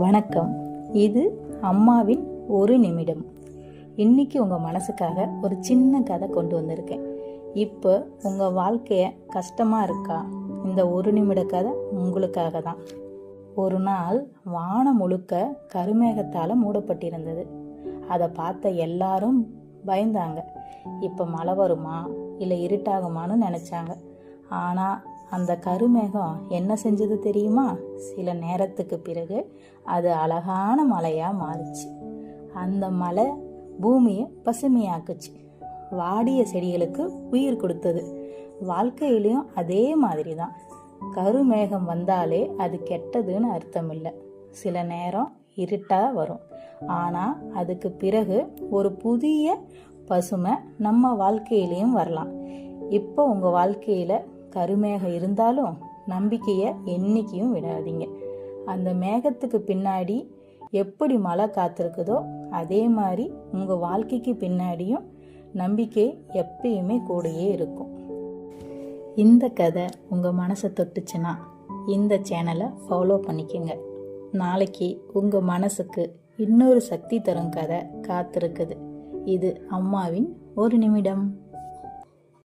வணக்கம். இது அம்மாவின் ஒரு நிமிடம். இன்னைக்கு உங்கள் மனசுக்காக ஒரு சின்ன கதை கொண்டு வந்திருக்கேன். இப்போ உங்கள் வாழ்க்கைய கஷ்டமாக இருக்கா? இந்த ஒரு நிமிட கதை உங்களுக்காக தான். ஒரு நாள் வானம் முழுக்க கருமேகத்தால் மூடப்பட்டிருந்தது. அதை பார்த்த எல்லாரும் பயந்தாங்க. இப்போ மழை வருமா இல்லை இருட்டாகுமான்னு நினச்சாங்க. ஆனால் அந்த கருமேகம் என்ன செஞ்சது தெரியுமா? சில நேரத்துக்கு பிறகு அது அழகான மலையாக மாறிச்சு. அந்த மலை பூமியை பசுமையாக்குச்சு. வாடிய செடிகளுக்கு உயிர் கொடுத்தது. வாழ்க்கையிலையும் அதே மாதிரி தான். கருமேகம் வந்தாலே அது கெட்டதுன்னு அர்த்தம் இல்லை. சில நேரம் இருட்டாக வரும், ஆனால் அதுக்கு பிறகு ஒரு புதிய பசுமை நம்ம வாழ்க்கையிலையும் வரலாம். இப்போ உங்கள் வாழ்க்கையில் கருமேகம் இருந்தாலும் நம்பிக்கையை என்னைக்கும் விடாதீங்க. அந்த மேகத்துக்கு பின்னாடி எப்படி மழை காத்திருக்குதோ அதே மாதிரி உங்கள் வாழ்க்கைக்கு பின்னாடியும் நம்பிக்கை எப்பயுமே கூடயே இருக்கும். இந்த கதை உங்கள் மனசை தொட்டுச்சுன்னா இந்த சேனலை ஃபாலோ பண்ணிக்கோங்க. நாளைக்கு உங்கள் மனசுக்கு இன்னொரு சக்தி தரும் கதை காத்திருக்குது. இது அம்மாவின் ஒரு நிமிடம்.